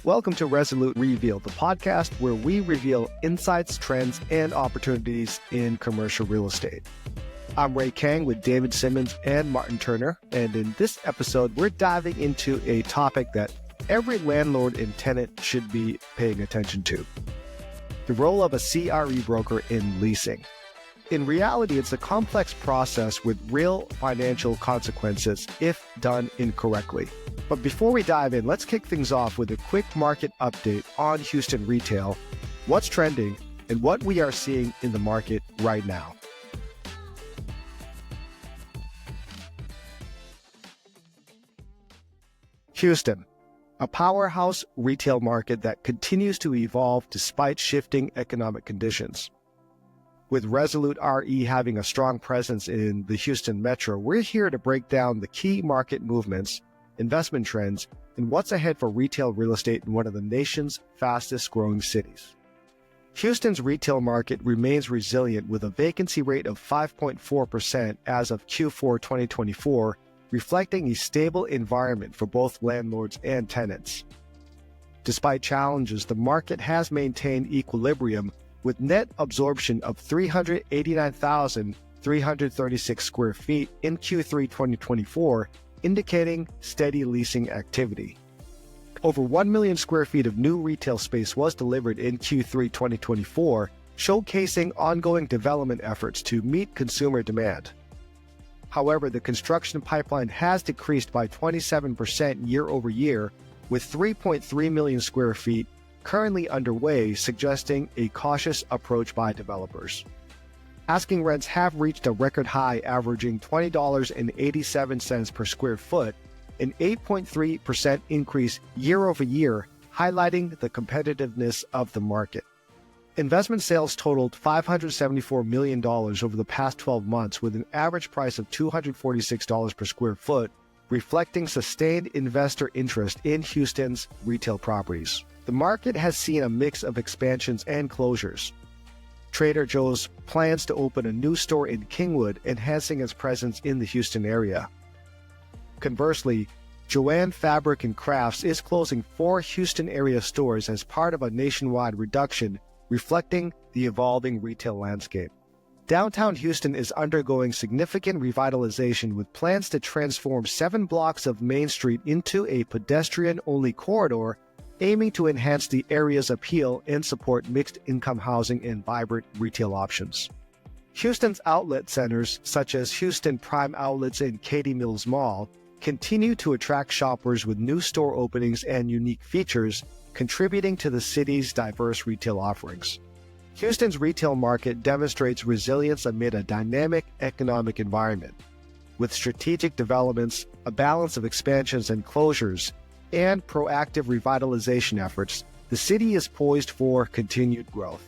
Welcome to RESOLUT REveal, the podcast where we reveal insights, trends, and opportunities in commercial real estate. I'm Ray Kang with David Simmonds and Martin Turner, and in this episode, we're diving into a topic that every landlord and tenant should be paying attention to: the role of a CRE broker in leasing. In reality, it's a complex process with real financial consequences if done incorrectly. But before we dive in, let's kick things off with a quick market update on Houston retail, what's trending, and what we are seeing in the market right now. Houston, a powerhouse retail market that continues to evolve despite shifting economic conditions. With RESOLUT RE having a strong presence in the Houston metro, we're here to break down the key market movements, investment trends, and what's ahead for retail real estate in one of the nation's fastest growing cities. Houston's retail market remains resilient with a vacancy rate of 5.4% as of Q4 2024, reflecting a stable environment for both landlords and tenants. Despite challenges, the market has maintained equilibrium with net absorption of 389,336 square feet in Q3 2024, indicating steady leasing activity. Over 1 million square feet of new retail space was delivered in Q3 2024, showcasing ongoing development efforts to meet consumer demand. However, the construction pipeline has decreased by 27% year over year, with 3.3 million square feet currently underway, suggesting a cautious approach by developers. Asking rents have reached a record high, averaging $20.87 per square foot, an 8.3% increase year over year, highlighting the competitiveness of the market. Investment sales totaled $574 million over the past 12 months, with an average price of $246 per square foot, reflecting sustained investor interest in Houston's retail properties. The market has seen a mix of expansions and closures. Trader Joe's plans to open a new store in Kingwood, enhancing its presence in the Houston area. Conversely, Joann Fabric and Crafts is closing 4 Houston area stores as part of a nationwide reduction, reflecting the evolving retail landscape. Downtown Houston is undergoing significant revitalization with plans to transform 7 blocks of Main Street into a pedestrian-only corridor, aiming to enhance the area's appeal and support mixed-income housing and vibrant retail options. Houston's outlet centers, such as Houston Prime Outlets and Katy Mills Mall, continue to attract shoppers with new store openings and unique features, contributing to the city's diverse retail offerings. Houston's retail market demonstrates resilience amid a dynamic economic environment. With strategic developments, a balance of expansions and closures, and proactive revitalization efforts, the city is poised for continued growth.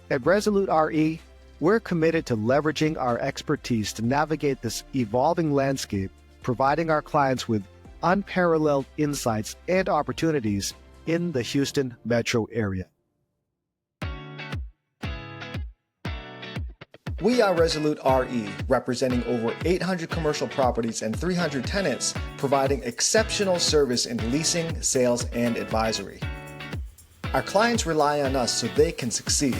At RESOLUT RE, we're committed to leveraging our expertise to navigate this evolving landscape, providing our clients with unparalleled insights and opportunities in the Houston metro area. We are RESOLUT RE, representing over 800 commercial properties and 300 tenants, providing exceptional service in leasing, sales, and advisory. Our clients rely on us so they can succeed.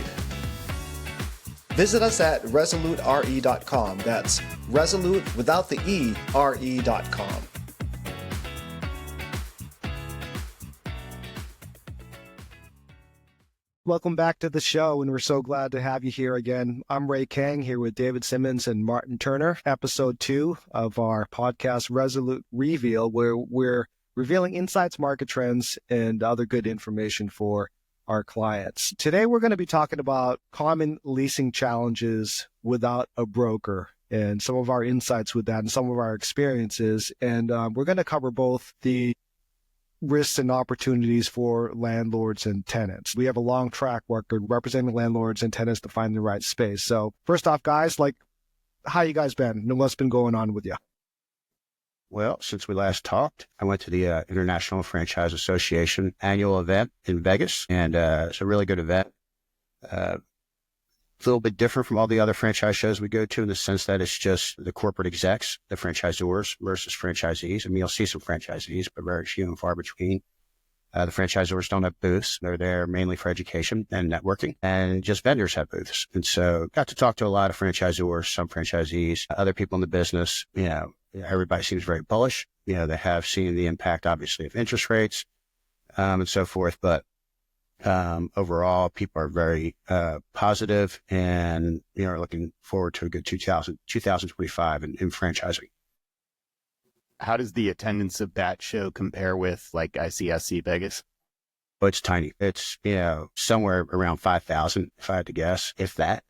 Visit us at resolutre.com. That's resolute without the E, re.com. Welcome back to the show, and we're so glad to have you here again. I'm Ray Kang here with David Simmonds and Martin Turner, episode 2 of our podcast RESOLUT REveal, where we're revealing insights, market trends, and other good information for our clients. Today, we're going to be talking about common leasing challenges without a broker and some of our insights with that and some of our experiences. And we're going to cover both the risks and opportunities for landlords and tenants. We have a long track record representing landlords and tenants to find the right space. So first off, guys, how you guys been and what's been going on with you? Well, since we last talked, I went to the International Franchise Association annual event in Vegas, and it's a really good event. a little bit different from all the other franchise shows we go to in the sense that it's just the corporate execs, the franchisors versus franchisees. I mean, you'll see some franchisees, but very few and far between. The franchisors don't have booths. They're there mainly for education and networking, and just vendors have booths. And so got to talk to a lot of franchisors, some franchisees, other people in the business. Everybody seems very bullish. They have seen the impact, obviously, of interest rates, and so forth. But overall, people are very positive and are looking forward to a good 2025 in franchising. How does the attendance of that show compare with like ICSC Vegas? But it's tiny. It's somewhere around 5,000, if I had to guess, if that.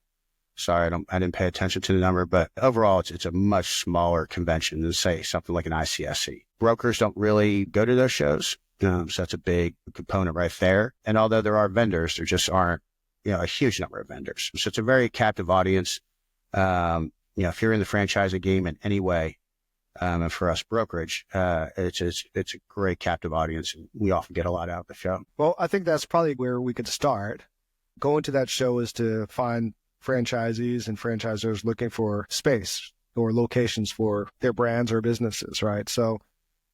Sorry, I didn't pay attention to the number, but overall, it's a much smaller convention than, say, something like an ICSC. Brokers don't really go to those shows. So that's a big component right there. And although there are vendors, there just aren't, a huge number of vendors. So it's a very captive audience. If you're in the franchising game in any way, and for us brokerage, it's a great captive audience, and we often get a lot out of the show. Well, I think that's probably where we could start. Going to that show is to find franchisees and franchisors looking for space or locations for their brands or businesses, right? So,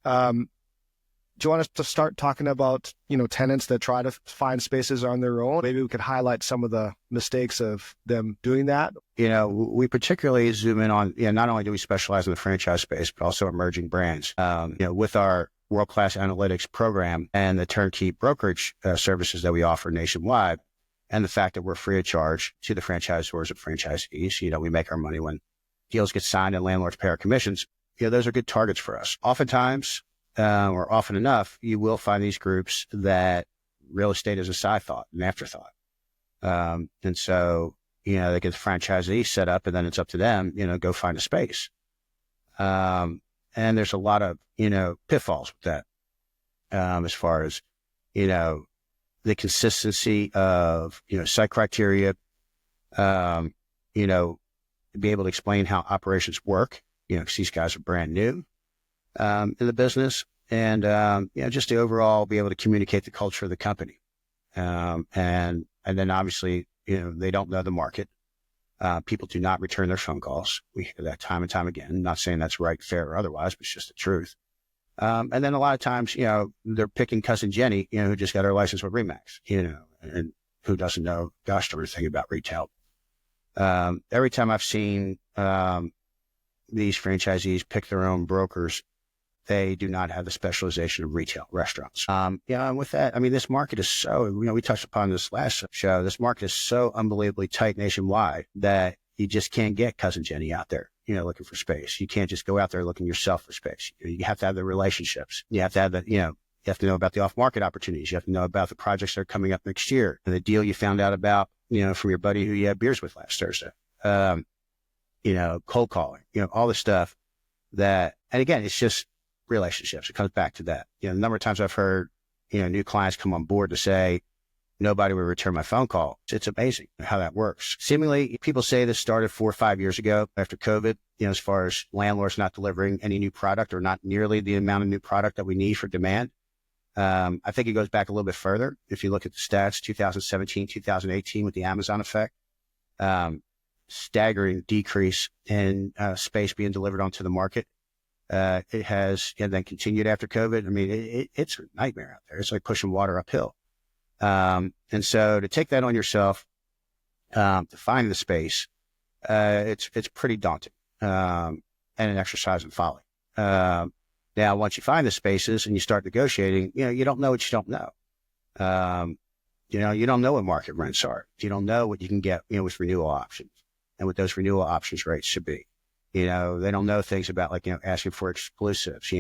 do you want us to start talking about, tenants that try to find spaces on their own? Maybe we could highlight some of the mistakes of them doing that. We particularly zoom in on, not only do we specialize in the franchise space, but also emerging brands. With our world-class analytics program and the turnkey brokerage services that we offer nationwide, and the fact that we're free of charge to the franchisors and franchisees, we make our money when deals get signed and landlords pay our commissions. Those are good targets for us. Oftentimes, or often enough, you will find these groups that real estate is a side thought, an afterthought. And so, they get the franchisee set up, and then it's up to them, go find a space. And there's a lot of, pitfalls with that, as far as, the consistency of, site criteria, be able to explain how operations work, because these guys are brand new in the business, and just to overall be able to communicate the culture of the company, and then obviously they don't know the market. People do not return their phone calls. We hear that time and time again. I'm not saying that's right, fair, or otherwise, but it's just the truth. And then a lot of times, they're picking cousin Jenny, who just got her license with Remax, and who doesn't know gosh darn thing about retail. Every time I've seen these franchisees pick their own brokers, they do not have the specialization of retail restaurants. And with that, this market is so, we touched upon this last show, this market is so unbelievably tight nationwide that you just can't get cousin Jenny out there, looking for space. You can't just go out there looking yourself for space. You have to have the relationships. You have to have you have to know about the off-market opportunities. You have to know about the projects that are coming up next year, and the deal you found out about, from your buddy who you had beers with last Thursday. Cold calling, all the stuff that, and again, it's just relationships. It comes back to that. The number of times I've heard, new clients come on board to say, nobody will return my phone call. It's amazing how that works. Seemingly, people say this started 4 or 5 years ago after COVID, as far as landlords not delivering any new product or not nearly the amount of new product that we need for demand. I think it goes back a little bit further. If you look at the stats, 2017, 2018 with the Amazon effect, staggering decrease in space being delivered onto the market. It has, and then continued after COVID. It's a nightmare out there. It's like pushing water uphill. And so to take that on yourself, to find the space, it's pretty daunting, and an exercise in folly. Now, once you find the spaces and you start negotiating, you don't know what you don't know. You don't know what market rents are. You don't know what you can get, with renewal options and what those renewal options rates should be. They don't know things about asking for exclusives,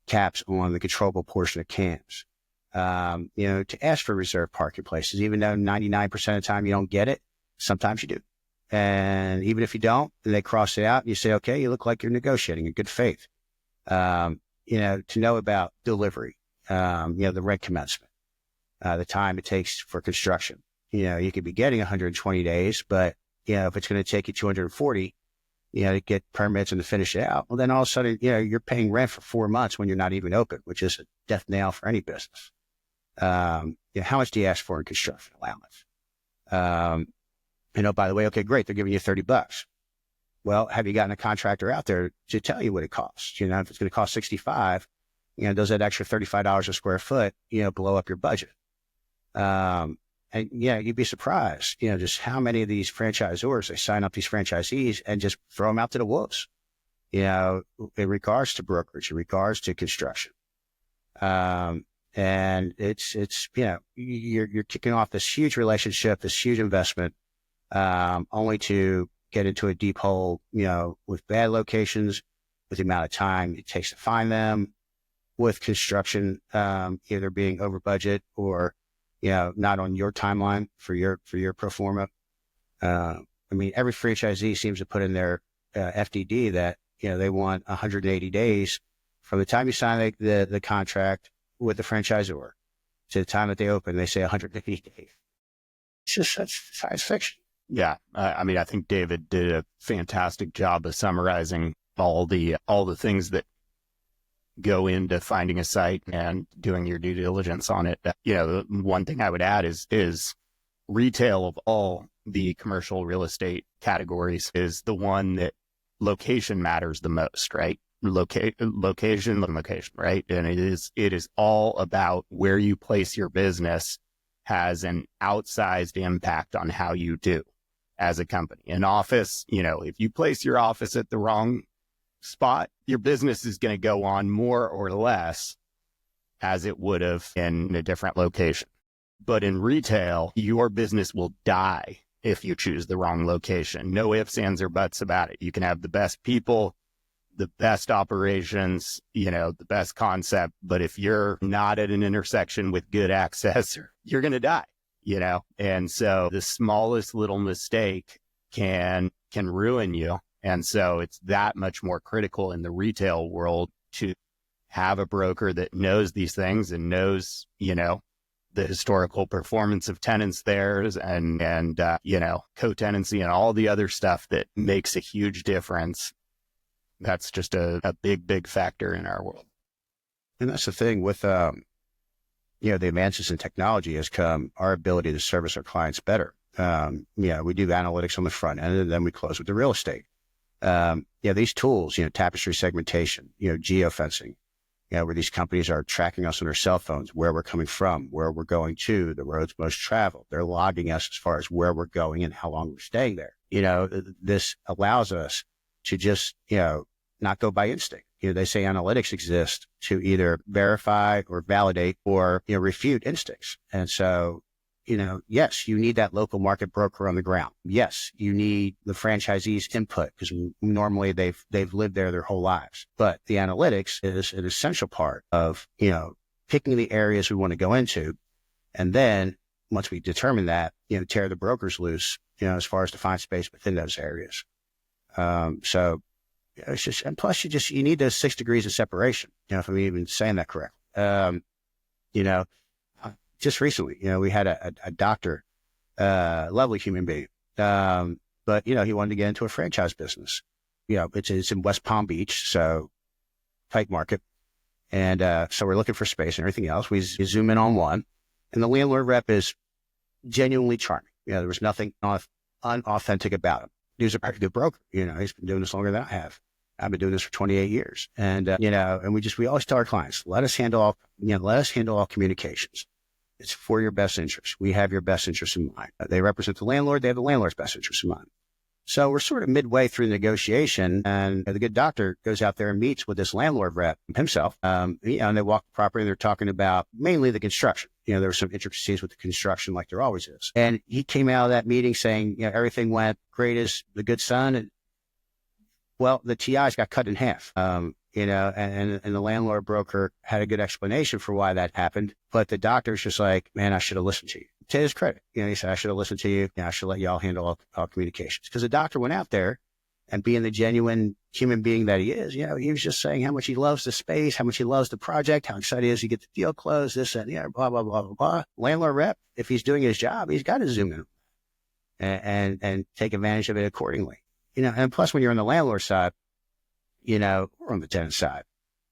caps on the controllable portion of cams. To ask for reserved parking places, even though 99% of the time you don't get it, sometimes you do. And even if you don't, and they cross it out and you say, okay, you look like you're negotiating in good faith. To know about delivery, the rent commencement, the time it takes for construction. You could be getting 120 days, but, if it's going to take you 240, to get permits and to finish it out, well, then all of a sudden, you're paying rent for 4 months when you're not even open, which is a death nail for any business. How much do you ask for in construction allowance? By the way, okay, great. They're giving you $30. Well, have you gotten a contractor out there to tell you what it costs? If it's going to cost $65, does that extra $35 a square foot, blow up your budget? And yeah, you'd be surprised, just how many of these franchisors, they sign up these franchisees and just throw them out to the wolves, in regards to brokerage, in regards to construction. And it's, you're kicking off this huge relationship, this huge investment, only to get into a deep hole, with bad locations, with the amount of time it takes to find them, with construction, either being over budget or, not on your timeline for your pro forma. Every franchisee seems to put in their FDD that, they want 180 days from the time you sign the contract with the franchisor to the time that they open. They say 180 days. It's just such science fiction. Yeah. I think David did a fantastic job of summarizing all the things that go into finding a site and doing your due diligence on it. One thing I would add is retail of all the commercial real estate categories is the one that location matters the most, right? Location, right? And it is all about where you place your business has an outsized impact on how you do as a company. An office, if you place your office at the wrong spot, your business is going to go on more or less as it would have in a different location. But in retail, your business will die if you choose the wrong location. No ifs, ands, or buts about it. You can have the best people, the best operations, the best concept, but if you're not at an intersection with good access, you're going to die, And so the smallest little mistake can ruin you. And so it's that much more critical in the retail world to have a broker that knows these things and knows, the historical performance of tenants theirs and co-tenancy and all the other stuff that makes a huge difference. That's just a big factor in our world. And that's the thing with, the advances in technology has come our ability to service our clients better. We do analytics on the front end and then we close with the real estate. These tools, tapestry segmentation, geofencing, where these companies are tracking us on their cell phones, where we're coming from, where we're going to, the roads most traveled. They're logging us as far as where we're going and how long we're staying there. This allows us to just, not go by instinct. They say analytics exist to either verify or validate or, refute instincts. And so, yes, you need that local market broker on the ground. Yes, you need the franchisee's input because normally they've lived there their whole lives. But the analytics is an essential part of, picking the areas we want to go into. And then once we determine that, tear the brokers loose, as far as to find space within those areas. So it's just, and plus you need those 6 degrees of separation, if I'm even saying that correctly. Just recently, we had a doctor, lovely human being. But he wanted to get into a franchise business. It's in West Palm Beach, so tight market. And, so we're looking for space and everything else. We zoom in on one and the landlord rep is genuinely charming. There was nothing unauthentic about him. He was a pretty good broker. He's been doing this longer than I have. I've been doing this for 28 years. And, and we always tell our clients, let us handle all communications. It's for your best interest. We have your best interest in mind. They represent the landlord. They have the landlord's best interest in mind. So we're sort of midway through the negotiation and the good doctor goes out there and meets with this landlord rep himself. And they walk the property and they're talking about mainly the construction. There were some intricacies with the construction like there always is. And he came out of that meeting saying, everything went great as the good son. And, well, the TIs got cut in half. And the landlord broker had a good explanation for why that happened. But the doctor's just like, man, I should have listened to you. To his credit, he said, I should have listened to you. I should let y'all handle all communications. Because the doctor went out there and being the genuine human being that he is, he was just saying how much he loves the space, how much he loves the project, how excited he is to get the deal closed, this and blah, blah, blah, blah, blah. Landlord rep, if he's doing his job, he's got to zoom in and take advantage of it accordingly. And plus when you're on the landlord side, or on the tenant side,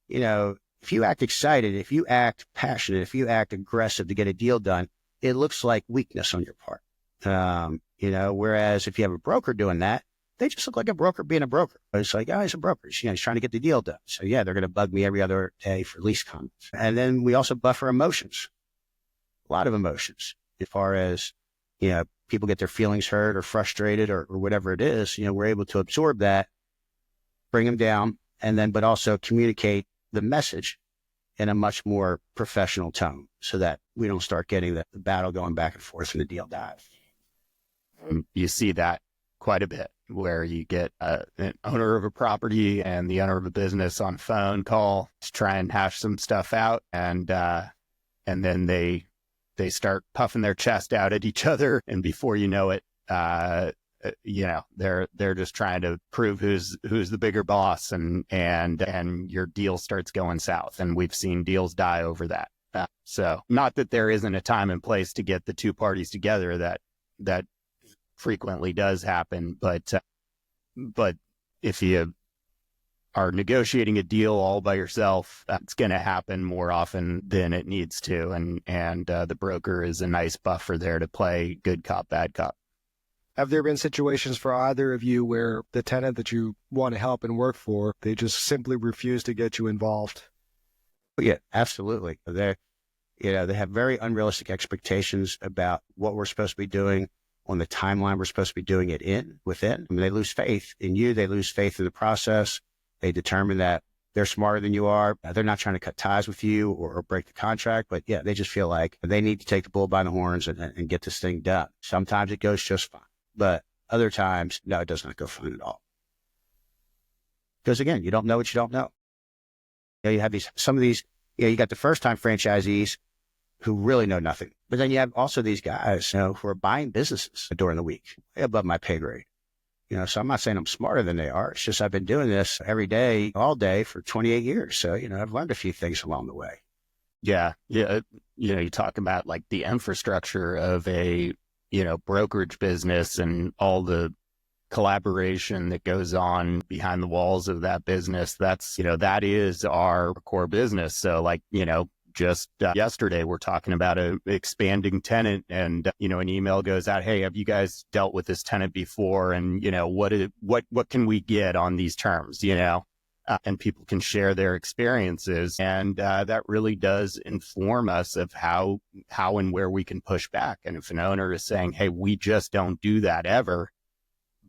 if you act excited, if you act passionate, if you act aggressive to get a deal done, it looks like weakness on your part. Whereas if you have a broker doing that, they just look like a broker being a broker. It's like, oh, he's a broker. He's trying to get the deal done. So yeah, they're going to bug me every other day for lease comments. And then we also buffer emotions, a lot of emotions as far as, people get their feelings hurt or frustrated or whatever it is, we're able to absorb that, bring them down, and then, but also communicate the message in a much more professional tone so that we don't start getting the battle going back and forth and the deal dies. You see that quite a bit where you get an owner of a property and the owner of a business on phone call to try and hash some stuff out. And then they start puffing their chest out at each other. And before you know it, they're just trying to prove who's the bigger boss, and your deal starts going south. And we've seen deals die over that. So not that there isn't a time and place to get the two parties together, that frequently does happen, but if you are negotiating a deal all by yourself, it's going to happen more often than it needs to. And the broker is a nice buffer there to play good cop, bad cop. Have there been situations for either of you where the tenant that you want to help and work for, they just simply refuse to get you involved? Yeah, absolutely. They have very unrealistic expectations about what we're supposed to be doing on the timeline we're supposed to be doing it within. I mean, they lose faith in you. They lose faith in the process. They determine that they're smarter than you are. They're not trying to cut ties with you or break the contract, but yeah, they just feel like they need to take the bull by the horns and get this thing done. Sometimes it goes just fine, but other times, no, it does not go fine at all. Because again, you don't know what you don't know. You have some of these, you got the first time franchisees who really know nothing. But then you have also these guys, who are buying businesses during the week, way above my pay grade. So I'm not saying I'm smarter than they are. It's just I've been doing this every day, all day for 28 years. So, I've learned a few things along the way. Yeah. Yeah. You talk about like the infrastructure of a, brokerage business and all the collaboration that goes on behind the walls of that business. That's, that is our core business. So like, just yesterday, we're talking about a expanding tenant, and an email goes out, hey, have you guys dealt with this tenant before? And what can we get on these terms? And people can share their experiences, and that really does inform us of how and where we can push back. And if an owner is saying, hey, we just don't do that ever,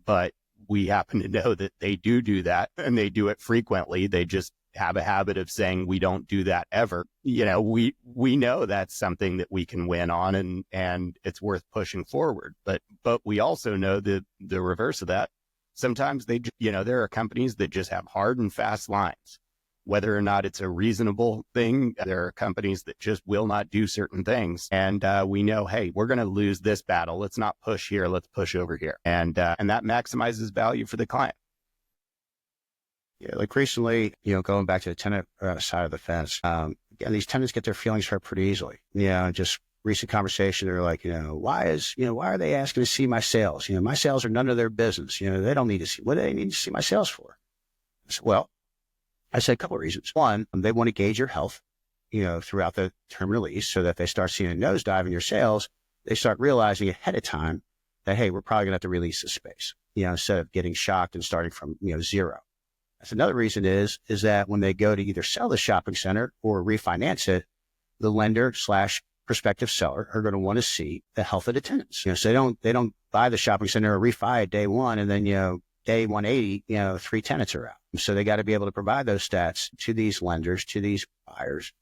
but we happen to know that they do that and they do it frequently, they just have a habit of saying we don't do that ever. We know that's something that we can win on, and it's worth pushing forward. But we also know the reverse of that. Sometimes there are companies that just have hard and fast lines, whether or not it's a reasonable thing. There are companies that just will not do certain things. And we know, hey, we're going to lose this battle. Let's not push here. Let's push over here. And that maximizes value for the client. Yeah, like recently, going back to the tenant side of the fence, again, these tenants get their feelings hurt pretty easily. Just recent conversation, they're like, why are they asking to see my sales? My sales are none of their business. They don't need to see, what do they need to see my sales for? Well, I said a couple of reasons. One, they want to gauge your health, throughout the term of the lease, so that if they start seeing a nosedive in your sales, they start realizing ahead of time that, hey, we're probably going to have to release this space, instead of getting shocked and starting from, zero. That's another reason is that when they go to either sell the shopping center or refinance it, the lender / prospective seller are going to want to see the health of the tenants. So they don't buy the shopping center or refi at day one, and then, day 180, 3 tenants are out. So they got to be able to provide those stats to these lenders, to these buyers,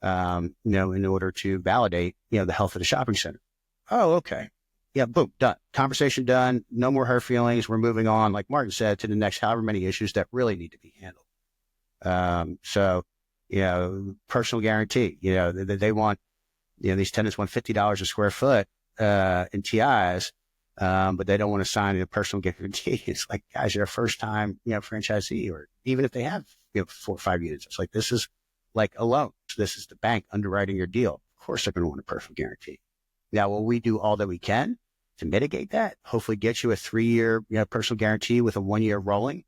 in order to validate, the health of the shopping center. Oh, okay. Yeah, boom, done. Conversation done. No more hurt feelings. We're moving on, like Martin said, to the next however many issues that really need to be handled. So, personal guarantee, they want, these tenants want $50 a square foot in TIs, but they don't want to sign a personal guarantee. It's like, guys, you're a first time, franchisee, or even if they have 4 or 5 units, it's like, this is like a loan. This is the bank underwriting your deal. Of course, they're going to want a personal guarantee. Now, will we do all that we can to mitigate that? Hopefully get you a 3-year personal guarantee with a 1-year rolling?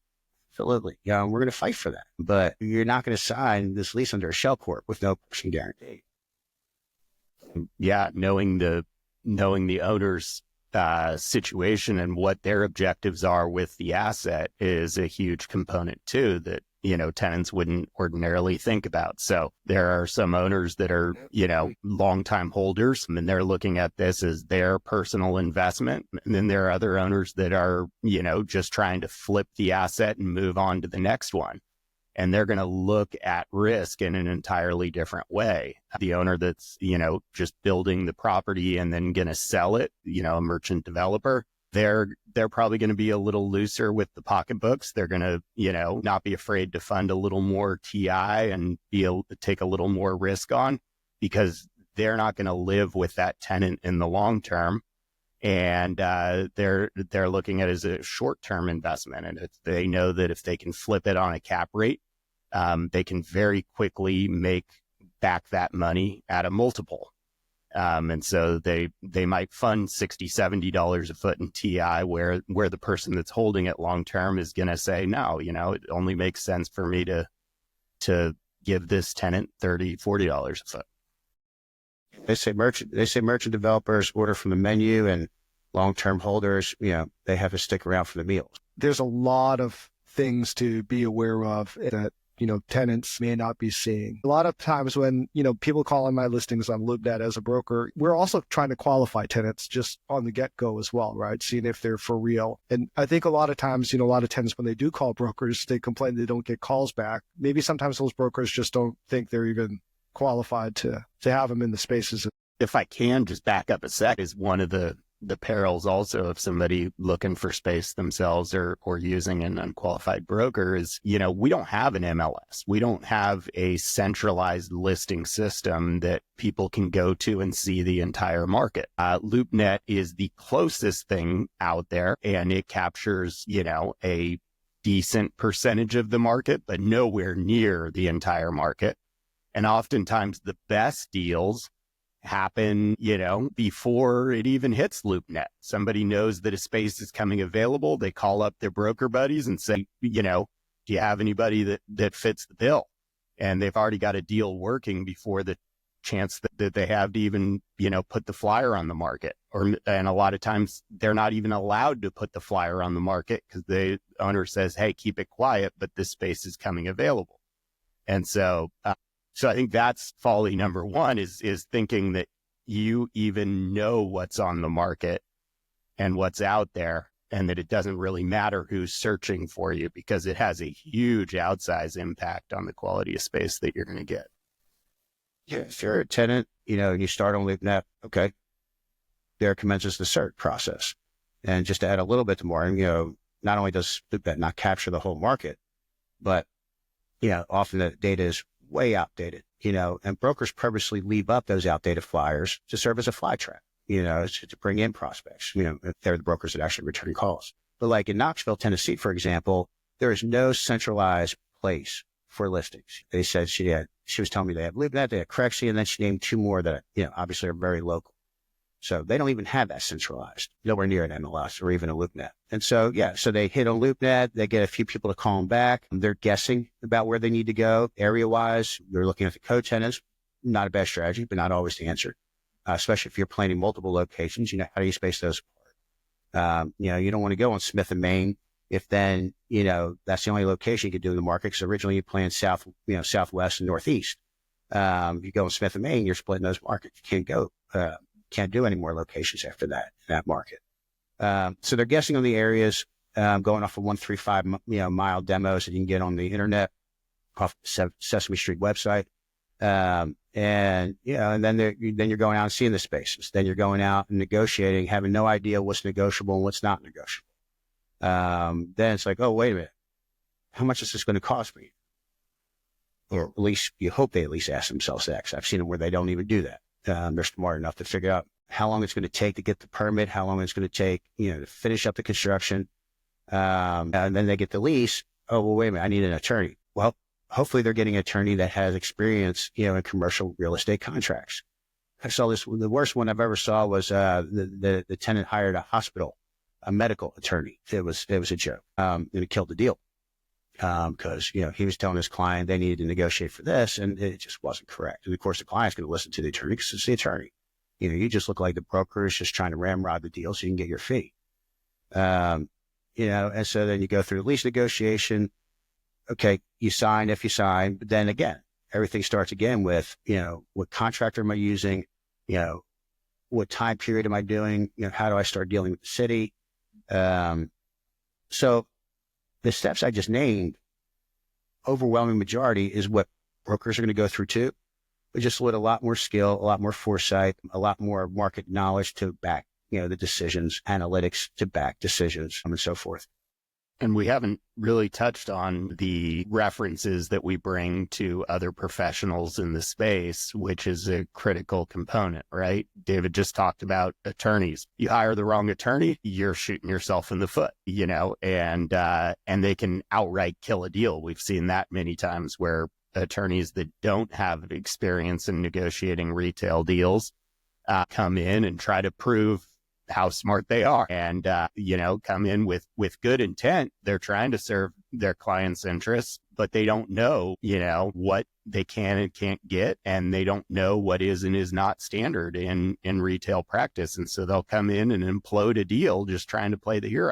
Absolutely. We're going to fight for that. But you're not going to sign this lease under a shell corp with no personal guarantee. Yeah, knowing the owner's situation and what their objectives are with the asset is a huge component too that, tenants wouldn't ordinarily think about. So there are some owners that are, longtime holders, and they're looking at this as their personal investment. And then there are other owners that are, just trying to flip the asset and move on to the next one. And they're going to look at risk in an entirely different way. The owner that's, just building the property and then going to sell it, a merchant developer, they're probably going to be a little looser with the pocketbooks. They're going to, not be afraid to fund a little more TI and be able to take a little more risk on, because they're not going to live with that tenant in the long term. And they're looking at it as a short-term investment. And if they know that if they can flip it on a cap rate, they can very quickly make back that money at a multiple. And so they might fund $60, $70 a foot in TI, where the person that's holding it long-term is going to say, no, it only makes sense for me to give this tenant $30, $40 a foot. They say merchant developers order from the menu, and long-term holders, they have to stick around for the meals. There's a lot of things to be aware of that, tenants may not be seeing. A lot of times when, people call on my listings on LoopNet as a broker, we're also trying to qualify tenants just on the get-go as well, right? Seeing if they're for real. And I think a lot of times, a lot of tenants, when they do call brokers, they complain they don't get calls back. Maybe sometimes those brokers just don't think they're even qualified to have them in the spaces. If I can just back up a sec, is one of the perils also of somebody looking for space themselves or using an unqualified broker is, we don't have an MLS. We don't have a centralized listing system that people can go to and see the entire market. LoopNet is the closest thing out there, and it captures, a decent percentage of the market, but nowhere near the entire market. And oftentimes the best deals happen, before it even hits LoopNet. Somebody knows that a space is coming available. They call up their broker buddies and say, do you have anybody that fits the bill? And they've already got a deal working before the chance that they have to even, put the flyer on the market. And a lot of times they're not even allowed to put the flyer on the market because the owner says, hey, keep it quiet, but this space is coming available. And so I think that's folly number one is thinking that you even know what's on the market and what's out there, and that it doesn't really matter who's searching for you, because it has a huge outsized impact on the quality of space that you're going to get. Yeah, if you're a tenant, and you start on LoopNet, okay, there commences the search process. And just to add a little bit more, not only does LoopNet not capture the whole market, but often the data is way outdated, and brokers purposely leave up those outdated flyers to serve as a fly trap, to bring in prospects, if they're the brokers that actually return calls. But like in Knoxville, Tennessee, for example, there is no centralized place for listings. They said she was telling me they have LoopNet, they have Crexy, and then she named two more that, obviously are very local. So they don't even have that centralized, nowhere near an MLS or even a LoopNet. And so, so they hit on LoopNet, they get a few people to call them back. They're guessing about where they need to go area-wise. They're looking at the co-tenants. Not a bad strategy, but not always the answer, especially if you're planning multiple locations. How do you space those apart? You don't want to go on Smith and Main if then, that's the only location you could do in the market, because originally you planned southwest and northeast. If you go on Smith and Main, you're splitting those markets. You can't do any more locations after that market. So they're guessing on the areas, going off of 135, mile demos that you can get on the internet off Sesame Street website. And then you're going out and seeing the spaces. Then you're going out and negotiating, having no idea what's negotiable and what's not negotiable. Then it's like, oh, wait a minute. How much is this going to cost me? Or at least you hope they at least ask themselves that, 'cause I've seen them where they don't even do that. They're smart enough to figure out how long it's going to take to get the permit, how long it's going to take, to finish up the construction. And then they get the lease. Oh, well, wait a minute, I need an attorney. Well, hopefully they're getting an attorney that has experience, in commercial real estate contracts. I saw this, the worst one I've ever saw was, the tenant hired a medical attorney. It was a joke. And it killed the deal. Cause, he was telling his client they needed to negotiate for this, and it just wasn't correct. And of course the client's going to listen to the attorney because it's the attorney. You just look like the broker is just trying to ramrod the deal so you can get your fee. And so then you go through lease negotiation. Okay, you sign if you sign, but then again, everything starts again with, what contractor am I using? What time period am I doing? How do I start dealing with the city? So the steps I just named, overwhelming majority is what brokers are going to go through too, but just with a lot more skill, a lot more foresight, a lot more market knowledge to back, the decisions, analytics to back decisions, and so forth. And we haven't really touched on the references that we bring to other professionals in the space, which is a critical component, right? David just talked about attorneys. You hire the wrong attorney, you're shooting yourself in the foot, and they can outright kill a deal. We've seen that many times where attorneys that don't have experience in negotiating retail deals come in and try to prove how smart they are and, come in with good intent. They're trying to serve their clients' interests, but they don't know, what they can and can't get. And they don't know what is and is not standard in retail practice. And so they'll come in and implode a deal just trying to play the hero.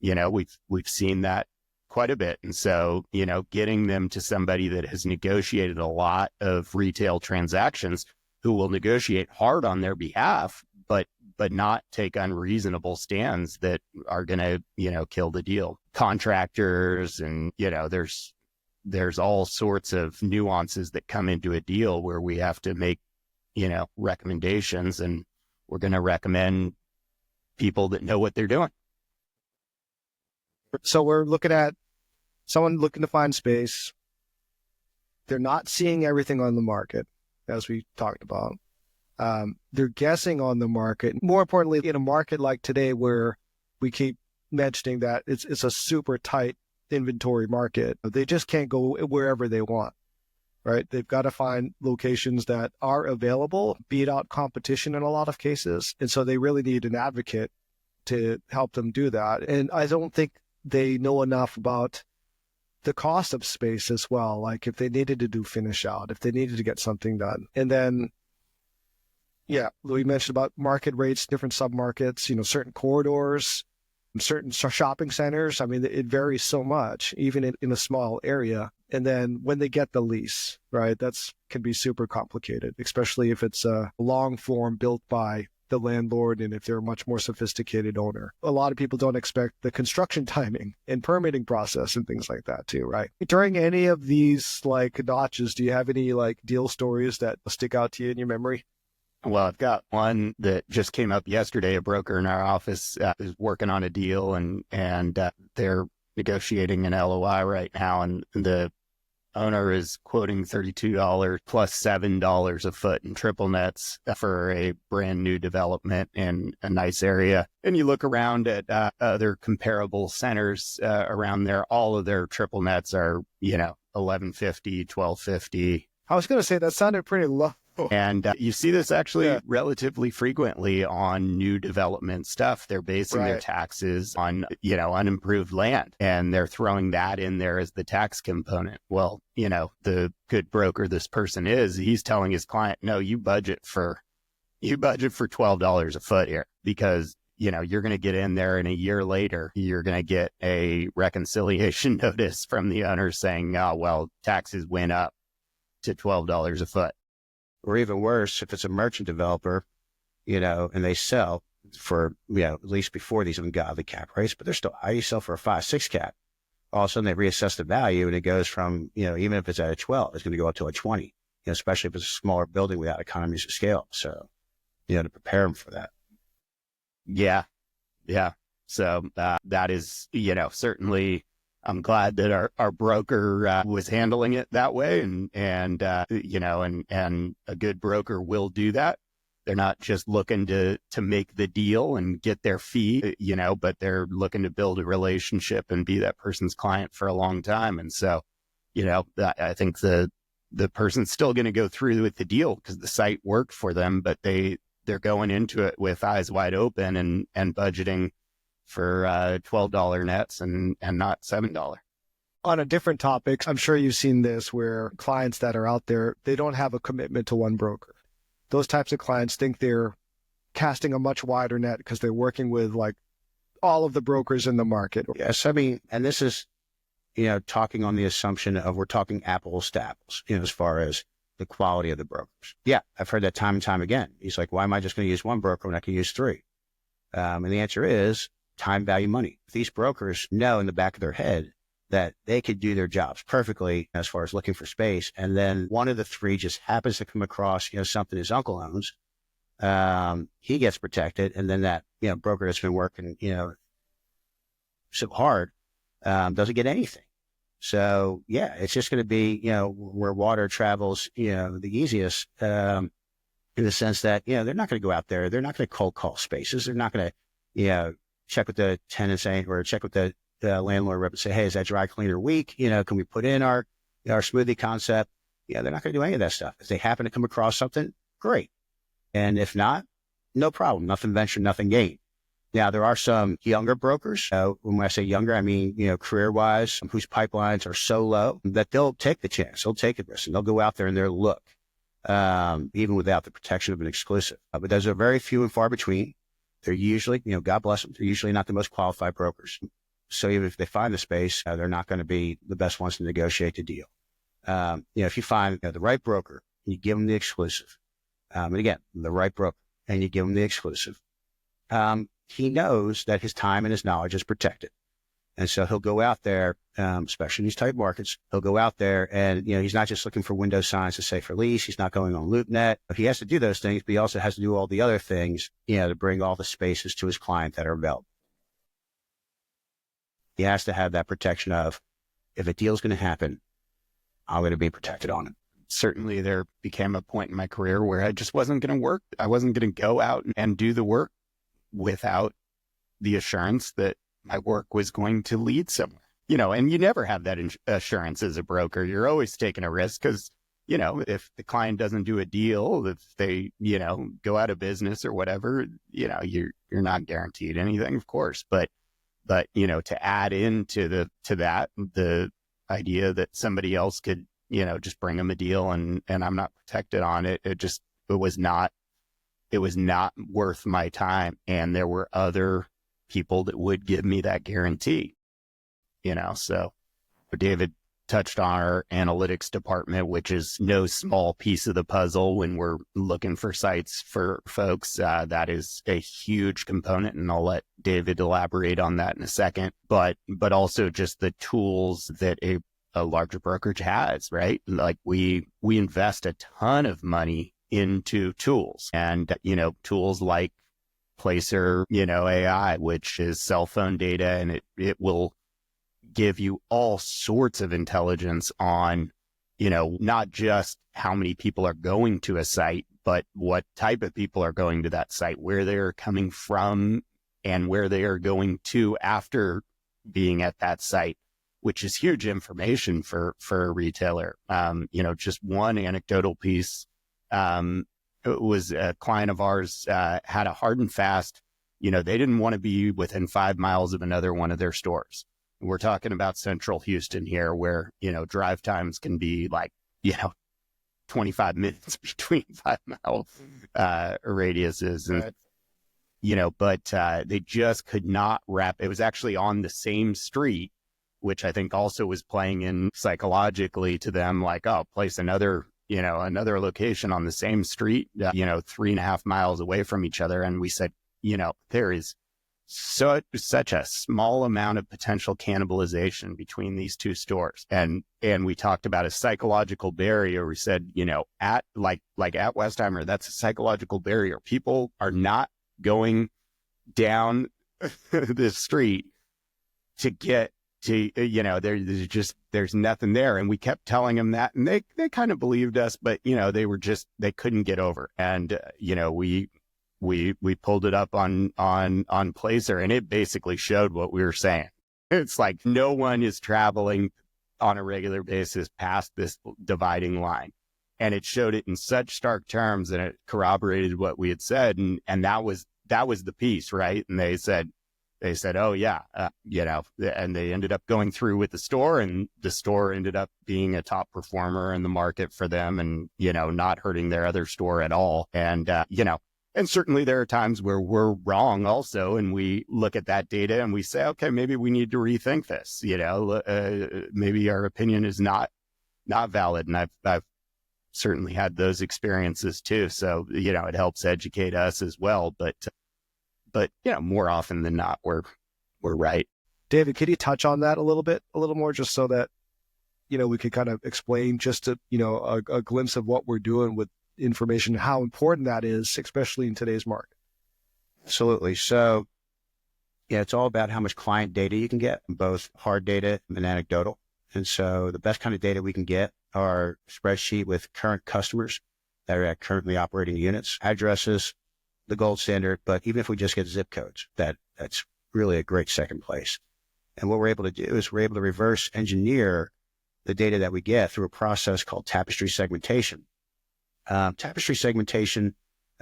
We've seen that quite a bit. And so, getting them to somebody that has negotiated a lot of retail transactions who will negotiate hard on their behalf, but not take unreasonable stands that are going to, kill the deal. Contractors and, there's all sorts of nuances that come into a deal where we have to make, recommendations, and we're going to recommend people that know what they're doing. So we're looking at someone looking to find space. They're not seeing everything on the market, as we talked about. They're guessing on the market. More importantly, in a market like today where we keep mentioning that it's a super tight inventory market, they just can't go wherever they want, right? They've got to find locations that are available, beat out competition in a lot of cases. And so they really need an advocate to help them do that. And I don't think they know enough about the cost of space as well. Like if they needed to do finish out, if they needed to get something done. And then, we mentioned about market rates, different submarkets, certain corridors, certain shopping centers. I mean, it varies so much, even in a small area. And then when they get the lease, right, can be super complicated, especially if it's a long form built by the landlord and if they're a much more sophisticated owner. A lot of people don't expect the construction timing and permitting process and things like that too, right? During any of these notches, do you have any deal stories that stick out to you in your memory? Well, I've got one that just came up yesterday. A broker in our office is working on a deal and they're negotiating an LOI right now. And the owner is quoting $32 plus $7 a foot in triple nets for a brand new development in a nice area. And you look around at other comparable centers around there, all of their triple nets are, $11.50, $12.50. I was going to say that sounded pretty low. And you see this actually relatively frequently on new development stuff. They're basing their taxes on, unimproved land, and they're throwing that in there as the tax component. Well, the good broker this person he's telling his client, no, you budget for $12 a foot here, because you're going to get in there and a year later, you're going to get a reconciliation notice from the owner saying, oh, well, taxes went up to $12 a foot. Or even worse, if it's a merchant developer, and they sell for, at least before these ungodly cap rates, but they're still, you sell for a 5-6 cap. All of a sudden they reassess the value and it goes from, even if it's at a 12, it's going to go up to a 20, especially if it's a smaller building without economies of scale. So, to prepare them for that. Yeah. So that is, certainly, I'm glad that our broker was handling it that way, and a good broker will do that. They're not just looking to make the deal and get their fee, but they're looking to build a relationship and be that person's client for a long time. And so, I think the person's still going to go through with the deal because the site worked for them, but they're going into it with eyes wide open and budgeting for $12 nets and not $7. On a different topic, I'm sure you've seen this where clients that are out there, they don't have a commitment to one broker. Those types of clients think they're casting a much wider net because they're working with like all of the brokers in the market. Yes, I mean, and this is, talking on the assumption of we're talking apples to apples, as far as the quality of the brokers. Yeah, I've heard that time and time again. He's like, why am I just going to use one broker when I can use three? And the answer is time, value, money. These brokers know in the back of their head that they could do their jobs perfectly as far as looking for space. And then one of the three just happens to come across, something his uncle owns. He gets protected. And then that, broker that's been working, so hard, doesn't get anything. So yeah, it's just going to be, where water travels, the easiest, in the sense that, they're not going to go out there. They're not going to cold call spaces. They're not going to, check with the tenants or check with the landlord rep and say, hey, is that dry cleaner weak? Can we put in our smoothie concept? They're not going to do any of that stuff. If they happen to come across something, great. And if not, no problem. Nothing ventured, nothing gained. Now, there are some younger brokers. When I say younger, I mean, career-wise, whose pipelines are so low that they'll take the chance. They'll take the risk, and they'll go out there and they'll look, even without the protection of an exclusive. But those are very few and far between. They're usually, God bless them, they're usually not the most qualified brokers. So even if they find the space, they're not going to be the best ones to negotiate the deal. If you find the right broker, you give them the exclusive. And again, the right broker, and you give them the exclusive. He knows that his time and his knowledge is protected. And so he'll go out there, especially in these type markets, he'll go out there and, he's not just looking for window signs to say for lease. He's not going on LoopNet. He has to do those things, but he also has to do all the other things, to bring all the spaces to his client that are available. He has to have that protection of, if a deal's going to happen, I'm going to be protected on it. Certainly there became a point in my career where I just wasn't going to work. I wasn't going to go out and do the work without the assurance that my work was going to lead somewhere, and you never have that assurance as a broker. You're always taking a risk because, if the client doesn't do a deal, if they, go out of business or whatever, you're not guaranteed anything, of course. But, to add into the idea that somebody else could, just bring them a deal and I'm not protected on it. It was not worth my time. And there were other people that would give me that guarantee, so David touched on our analytics department, which is no small piece of the puzzle when we're looking for sites for folks. That is a huge component, and I'll let David elaborate on that in a second, but also just the tools that a larger brokerage has, right? Like we invest a ton of money into tools, and, tools like Placer, AI, which is cell phone data, and it will give you all sorts of intelligence on, not just how many people are going to a site, but what type of people are going to that site, where they're coming from, and where they are going to after being at that site, which is huge information for a retailer. Just one anecdotal piece. It was a client of ours, had a hard and fast, they didn't want to be within 5 miles of another one of their stores. We're talking about central Houston here, where, drive times can be like, 25 minutes between 5 mile, radiuses. And, but, they just could not wrap. It was actually on the same street, which I think also was playing in psychologically to them, like, oh, place another location on the same street, 3.5 miles away from each other. And we said, there is such a small amount of potential cannibalization between these two stores. And we talked about a psychological barrier. We said, at Westheimer, that's a psychological barrier. People are not going down this street to get to, there's nothing there. And we kept telling them that, and they kind of believed us, but, they couldn't get over. And, we pulled it up on Placer, and it basically showed what we were saying. It's like no one is traveling on a regular basis past this dividing line. And it showed it in such stark terms, and it corroborated what we had said. And that was the piece, right? And they said, oh yeah, and they ended up going through with the store, and the store ended up being a top performer in the market for them, and, not hurting their other store at all. And, And certainly there are times where we're wrong also, and we look at that data and we say, okay, maybe we need to rethink this. Maybe our opinion is not valid. And I've certainly had those experiences too. So, it helps educate us as well. But more often than not, we're right. David, could you touch on that a little more, just so that, we could kind of explain just a glimpse of what we're doing with information, how important that is, especially in today's market? Absolutely. So, it's all about how much client data you can get, both hard data and anecdotal. And so the best kind of data we can get are spreadsheet with current customers that are at currently operating units, addresses, the gold standard. But even if we just get zip codes, that's really a great second place. And what we're able to do is we're able to reverse engineer the data that we get through a process called tapestry segmentation. Tapestry segmentation,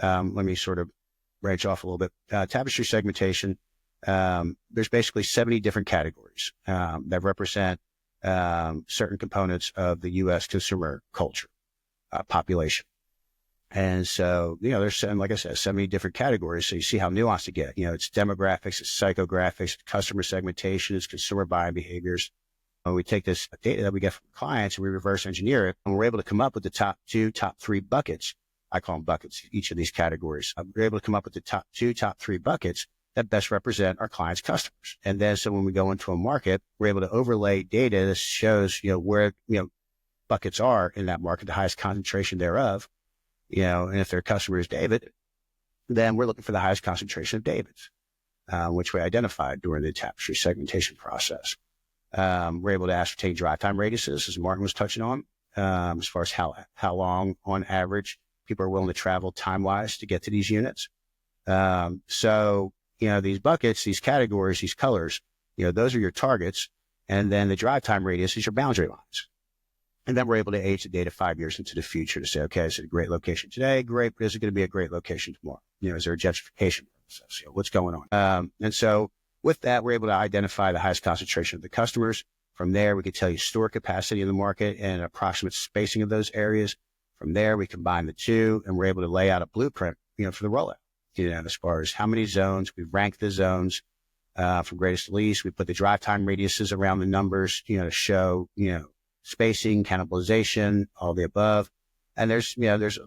let me sort of branch off a little bit. Tapestry segmentation, there's basically 70 different categories that represent certain components of the U.S. consumer culture, population. And so, there's, like I said, 70 different categories. So you see how nuanced it gets. It's demographics, it's psychographics, customer segmentation, it's consumer buying behaviors. And we take this data that we get from clients and we reverse engineer it, and we're able to come up with the top 3 buckets. I call them buckets, each of these categories. We're able to come up with the top 3 buckets that best represent our clients' customers. And then, so when we go into a market, we're able to overlay data that shows, where, buckets are in that market, the highest concentration thereof, and if their customer is David, then we're looking for the highest concentration of Davids, which we identified during the tapestry segmentation process. We're able to ascertain drive time radiuses, as Martin was touching on, as far as how long on average people are willing to travel time-wise to get to these units. So, these buckets, these categories, these colors, those are your targets. And then the drive time radius is your boundary lines. And then we're able to age the data 5 years into the future to say, okay, is it a great location today? Great. But is it going to be a great location tomorrow? Is there a gentrification process? What's going on? And so with that, we're able to identify the highest concentration of the customers. From there, we can tell you store capacity in the market and approximate spacing of those areas. From there, we combine the two, and we're able to lay out a blueprint, for the rollout. As far as how many zones, we rank the zones from greatest to least. We put the drive time radiuses around the numbers, to show, spacing, cannibalization, all the above. And there's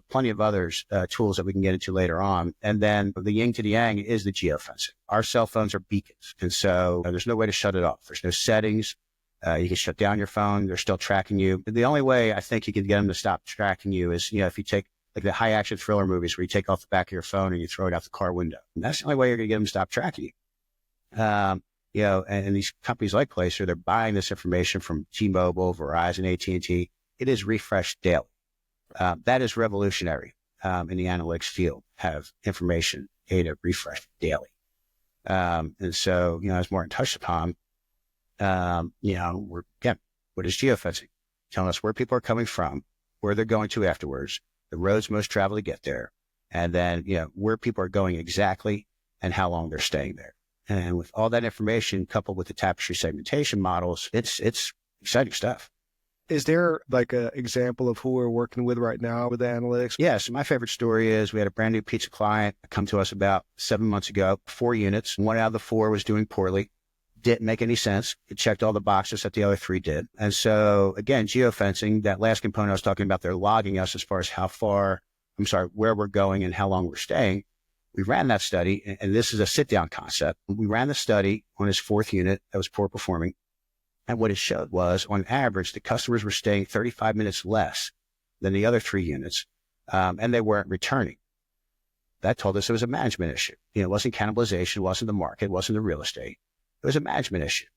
plenty of others, tools that we can get into later on. And then the yin to the yang is the geofencing. Our cell phones are beacons. And so there's no way to shut it off. There's no settings. You can shut down your phone. They're still tracking you. The only way I think you can get them to stop tracking you is, if you take like the high action thriller movies where you take off the back of your phone and you throw it out the car window. And that's the only way you're going to get them to stop tracking you. And these companies like Placer, they're buying this information from T-Mobile, Verizon, AT&T. It is refreshed daily. That is revolutionary in the analytics field, have information data refreshed daily. And so, as Martin touched upon, what is geofencing? Telling us where people are coming from, where they're going to afterwards, the roads most traveled to get there, and then, where people are going exactly and how long they're staying there. And with all that information coupled with the tapestry segmentation models, it's exciting stuff. Is there like an example of who we're working with right now with the analytics? Yeah. So my favorite story is we had a brand new pizza client come to us about 7 months ago, 4 units. 1 out of the 4 was doing poorly. Didn't make any sense. It checked all the boxes that the other 3 did. And so again, geofencing, that last component I was talking about, they're logging us as far as where we're going and how long we're staying. We ran that study, and this is a sit-down concept. We ran the study on his 4th unit that was poor performing. And what it showed was, on average, the customers were staying 35 minutes less than the other 3 units, and they weren't returning. That told us it was a management issue. It wasn't cannibalization, it wasn't the market, it wasn't the real estate. It was a management issue.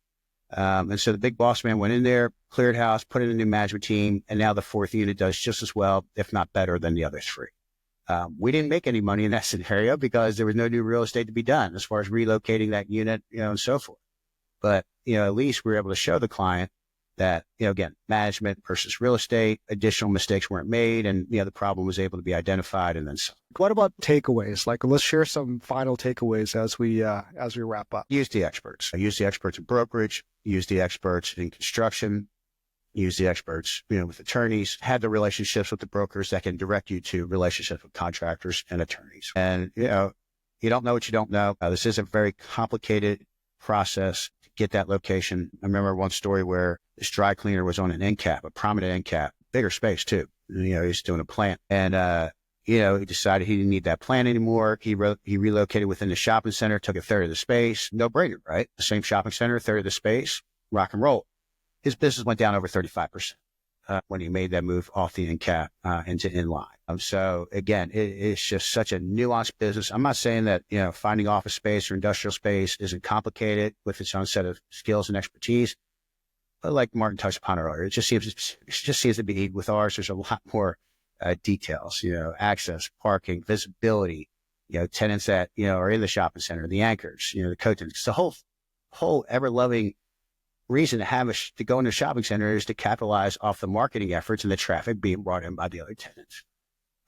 And so the big boss man went in there, cleared house, put in a new management team, and now the 4th unit does just as well, if not better, than the other 3. We didn't make any money in that scenario because there was no new real estate to be done as far as relocating that unit, and so forth. But, at least we were able to show the client that, again, management versus real estate, additional mistakes weren't made, and, the problem was able to be identified and then some. What about takeaways? Like, let's share some final takeaways as we wrap up. Use the experts. Use the experts in brokerage, use the experts in construction, use the experts, with attorneys, have the relationships with the brokers that can direct you to relationships with contractors and attorneys. And, you don't know what you don't know. This is a very complicated process to get that location. I remember one story where this dry cleaner was on an end cap, a prominent end cap, bigger space too. He's doing a plant, and, he decided he didn't need that plant anymore. He relocated within the shopping center, took a third of the space. No brainer, right? The same shopping center, a third of the space, rock and roll. His business went down over 35% when he made that move off the end cap into inline. So again, it's just such a nuanced business. I'm not saying that, finding office space or industrial space isn't complicated with its own set of skills and expertise. But like Martin touched upon earlier, it just seems to be with ours, there's a lot more details, access, parking, visibility, tenants that, are in the shopping center, the anchors, the co-tenants. The whole ever-loving reason to go into a shopping center is to capitalize off the marketing efforts and the traffic being brought in by the other tenants.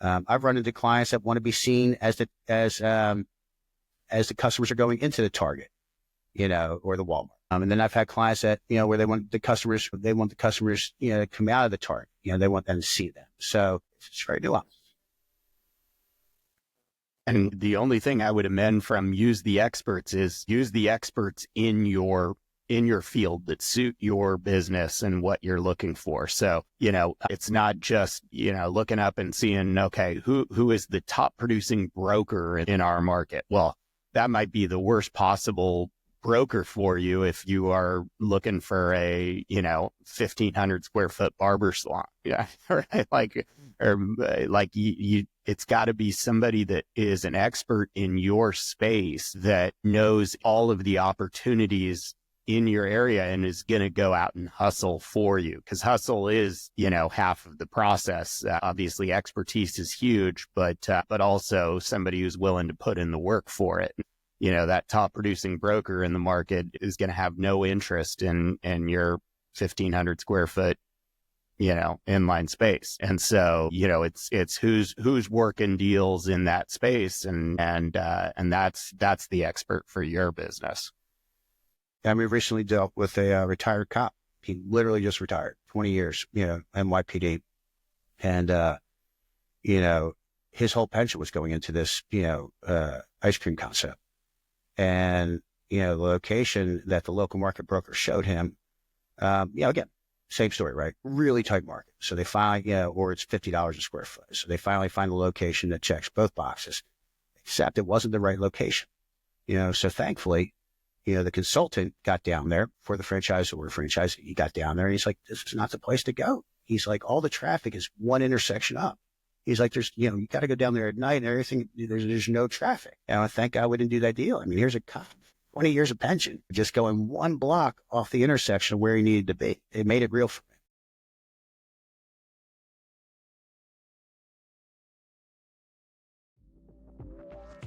I've run into clients that want to be seen as the customers are going into the Target, or the Walmart. And then I've had clients that, where they want the customers, to come out of the Target. They want them to see them. So it's very nuanced. And the only thing I would amend from use the experts is use the experts in your field that suit your business and what you're looking for. So, it's not just, looking up and seeing, okay, who is the top producing broker in our market? Well, that might be the worst possible broker for you if you are looking for a 1,500 square foot barber salon. Yeah, right? It's got to be somebody that is an expert in your space that knows all of the opportunities in your area and is going to go out and hustle for you, because hustle is, half of the process. Obviously expertise is huge, but also somebody who's willing to put in the work for it. That top producing broker in the market is going to have no interest in your 1,500 square foot, inline space. And so, it's who's working deals in that space, and that's the expert for your business. And we recently dealt with a retired cop. He literally just retired, 20 years, NYPD. And, his whole pension was going into this, ice cream concept. And, the location that the local market broker showed him, again, same story, right? Really tight market. So they finally, or it's $50 a square foot. So they finally find a location that checks both boxes, except it wasn't the right location. So thankfully, the consultant got down there for the franchisee. He got down there and he's like, this is not the place to go. He's like, all the traffic is one intersection up. He's like, there's, you got to go down there at night and everything. There's no traffic. And I thank God we didn't do that deal. I mean, here's a cop, 20 years of pension, just going one block off the intersection of where he needed to be. It made it real for me.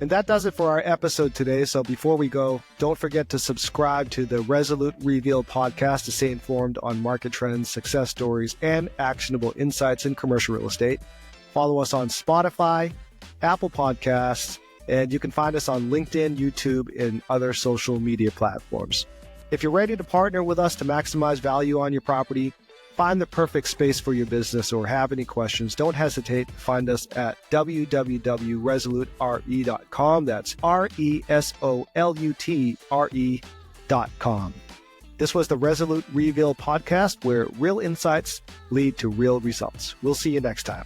And that does it for our episode today. So before we go, don't forget to subscribe to the RESOLUT REveal podcast to stay informed on market trends, success stories, and actionable insights in commercial real estate. Follow us on Spotify, Apple Podcasts, and you can find us on LinkedIn, YouTube, and other social media platforms. If you're ready to partner with us to maximize value on your property, find the perfect space for your business, or have any questions, don't hesitate to find us at www.resolutre.com. That's RESOLUTRE.com. This was the RESOLUT REveal podcast, where real insights lead to real results. We'll see you next time.